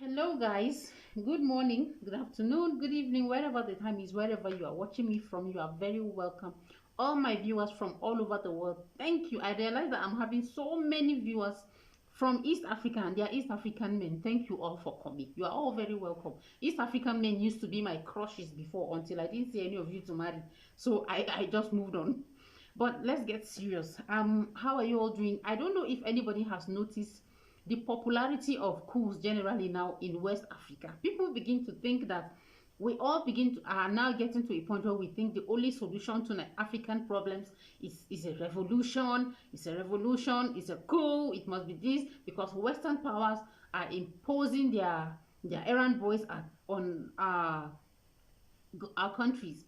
Hello, guys. Good morning, good afternoon, good evening, wherever the time is, wherever you are watching me from, you are very welcome. All my viewers from all over the world, thank you. I realize that I'm having so many viewers from East Africa, and they are East African men. Thank you all for coming. You are all very welcome. East African men used to be my crushes before until I didn't see any of you to marry. So I just moved on. But let's get serious. How are you all doing? I don't know if anybody has noticed the popularity of coups generally now in West Africa. People begin to think that we all are now getting to a point where we think the only solution to African problems is a revolution. It's a revolution. It's a coup. It must be this because Western powers are imposing their errand boys on our countries.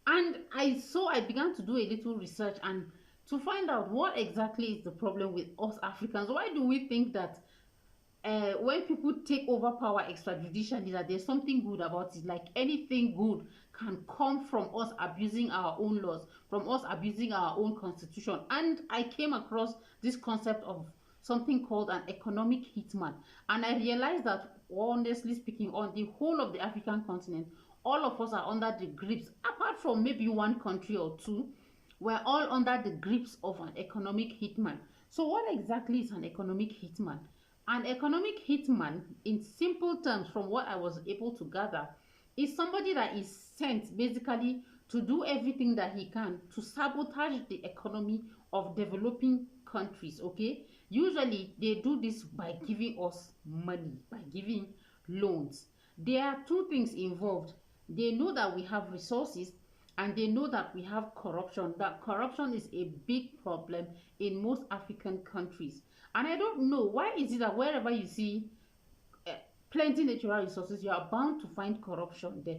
And I began to do a little research and to find out what exactly is the problem with us Africans. Why do we think that when people take over power extrajudicially, that there's something good about it? Like anything good can come from us abusing our own laws, from us abusing our own constitution. And I came across this concept of something called an economic hitman. And I realized that, honestly speaking, on the whole of the African continent, all of us are under the grips, apart from maybe one country or two. We're all under the grips of an economic hitman. So what exactly is an economic hitman? An economic hitman, in simple terms, from what I was able to gather, is somebody that is sent basically to do everything that he can to sabotage the economy of developing countries. Okay, usually they do this by giving us money, by giving loans. There are two things involved. They know that we have resources, and they know that we have corruption. That corruption is a big problem in most African countries. And I don't know, why is it that wherever you see plenty natural resources, you are bound to find corruption there?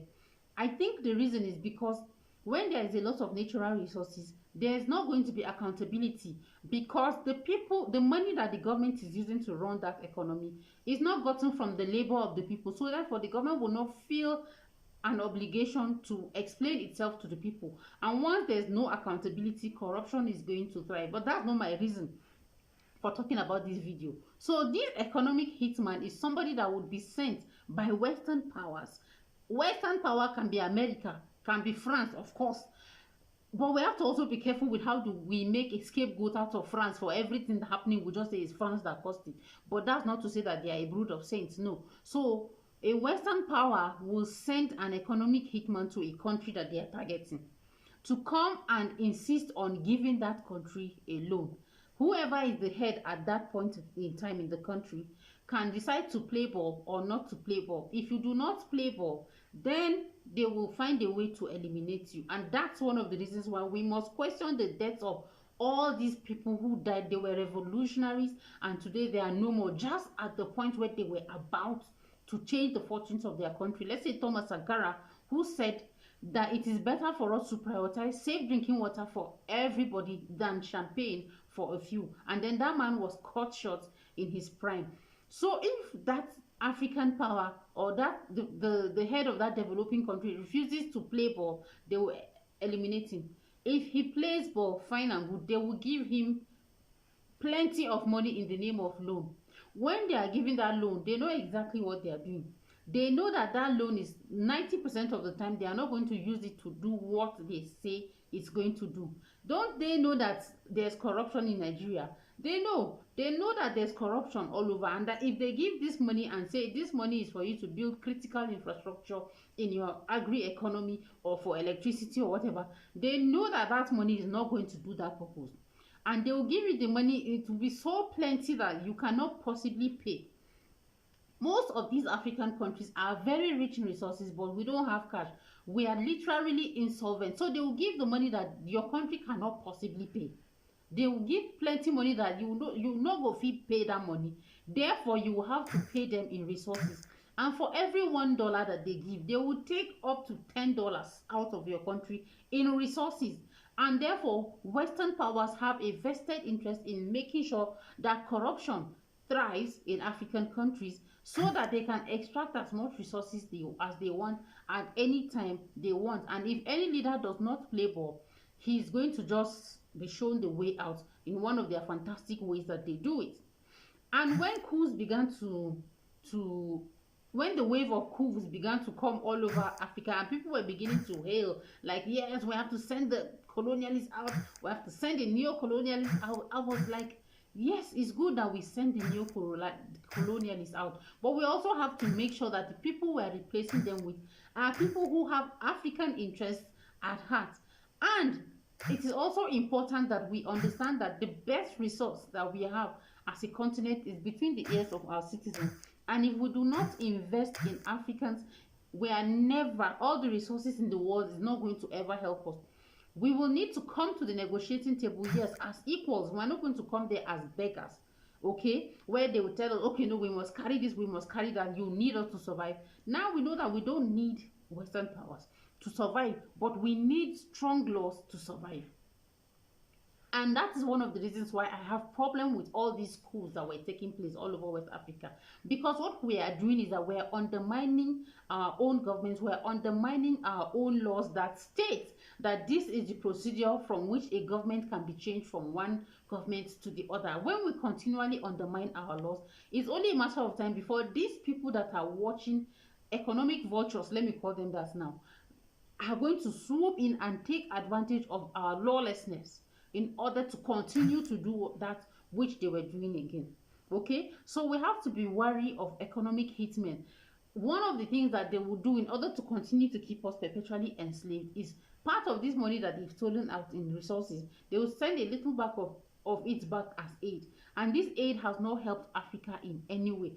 I think the reason is because when there is a lot of natural resources, there is not going to be accountability, because the money that the government is using to run that economy is not gotten from the labor of the people. So therefore, the government will not feel an obligation to explain itself to the people. And once there's no accountability, corruption is going to thrive. But that's not my reason for talking about this video. So this economic hitman is somebody that would be sent by Western powers. Western power can be America, can be France, of course. But we have to also be careful with how do we make a scapegoat out of France for everything happening. We just say it's France that caused it. But that's not to say that they are a brood of saints. No. So a Western power will send an economic hitman to a country that they are targeting to come and insist on giving that country a loan. Whoever is the head at that point in time in the country can decide to play ball or not to play ball. If you do not play ball, then they will find a way to eliminate you. And that's one of the reasons why we must question the deaths of all these people who died. They were revolutionaries, and today they are no more, just at the point where they were about to change the fortunes of their country. Let's say Thomas Sankara, who said that it is better for us to prioritize safe drinking water for everybody than champagne for a few. And then that man was cut short in his prime. So if that African power or that the head of that developing country refuses to play ball, they will eliminate him. If he plays ball, fine and good, they will give him plenty of money in the name of loan. When they are giving that loan, they know exactly what they are doing. They know that that loan is 90% of the time, they are not going to use it to do what they say it's going to do. Don't they know that there's corruption in Nigeria? They know that there's corruption all over, and that if they give this money and say this money is for you to build critical infrastructure in your agri-economy or for electricity or whatever, they know that that money is not going to do that purpose. And they will give you the money. It will be so plenty that you cannot possibly pay. Most of these African countries are very rich in resources, but we don't have cash. We are literally insolvent. So they will give the money that your country cannot possibly pay. They will give plenty money that you not go fit pay that money. Therefore, you will have to pay them in resources. And for every $1 that they give, they will take up to $10 out of your country in resources. And therefore, Western powers have a vested interest in making sure that corruption thrives in African countries, so that they can extract as much resources as they want at any time they want. And if any leader does not play ball, he is going to just be shown the way out in one of their fantastic ways that they do it. And when coups began to to, when the wave of coups began to come all over Africa, and people were beginning to hail, like, yes, we have to send the colonialists out, we have to send the neo-colonialists out. I was like, yes, it's good that we send the neo-colonialists out, but we also have to make sure that the people we're replacing them with are people who have African interests at heart. And it is also important that we understand that the best resource that we have as a continent is between the ears of our citizens. And if we do not invest in Africans, we are never, all the resources in the world is not going to ever help us. We will need to come to the negotiating table, yes, as equals. We're not going to come there as beggars, okay? Where they will tell us, okay, no, we must carry this, we must carry that, you need us to survive. Now we know that we don't need Western powers to survive, but we need strong laws to survive. And that is one of the reasons why I have problem with all these coups that were taking place all over West Africa. Because what we are doing is that we are undermining our own governments, we are undermining our own laws that state that this is the procedure from which a government can be changed from one government to the other. When we continually undermine our laws, it's only a matter of time before these people that are watching, economic vultures, let me call them that now, are going to swoop in and take advantage of our lawlessness in order to continue to do that which they were doing again. Okay, so we have to be wary of economic hitmen. One of the things that they will do in order to continue to keep us perpetually enslaved is part of this money that they've stolen out in resources, they will send a little back of it back as aid, and this aid has not helped Africa in any way.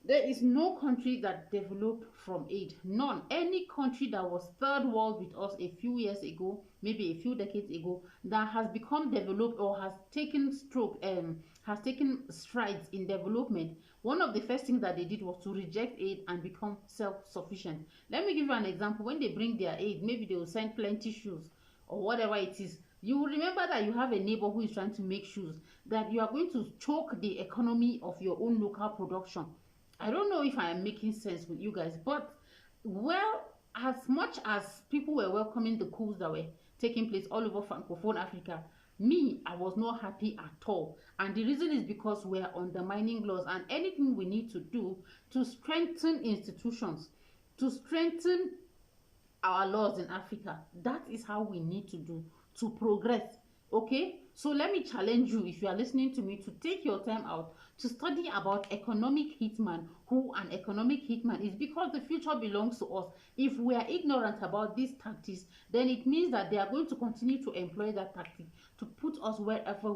There is no country that developed from aid. None. Any country that was third world with us a few years ago, maybe a few decades ago, that has become developed or has taken strides in development, one of the first things that they did was to reject aid and become self-sufficient. Let me give you an example. When they bring their aid, maybe they will send plenty shoes or whatever it is. You will remember that you have a neighbor who is trying to make shoes, that you are going to choke the economy of your own local production. I don't know if I am making sense with you guys, but well, as much as people were welcoming the coups that were taking place all over Francophone Africa, me, I was not happy at all. And the reason is because we are undermining laws, and anything we need to do to strengthen institutions, to strengthen our laws in Africa, that is how we need to do to progress. Okay, so let me challenge you, if you are listening to me, to take your time out to study about economic hitman, who an economic hitman is, because the future belongs to us. If we are ignorant about these tactics, then it means that they are going to continue to employ that tactic to put us wherever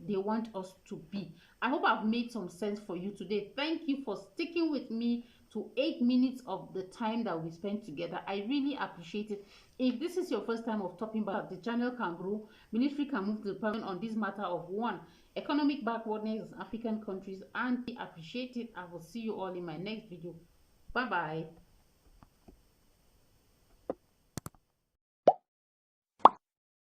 they want us to be. I hope I've made some sense for you today. Thank you for sticking with me to 8 minutes of the time that we spent together. I really appreciate it. If this is your first time of talking about the channel can grow, military can move to the point on this matter of one, economic backwardness in African countries, and appreciate it. I will see you all in my next video. Bye bye.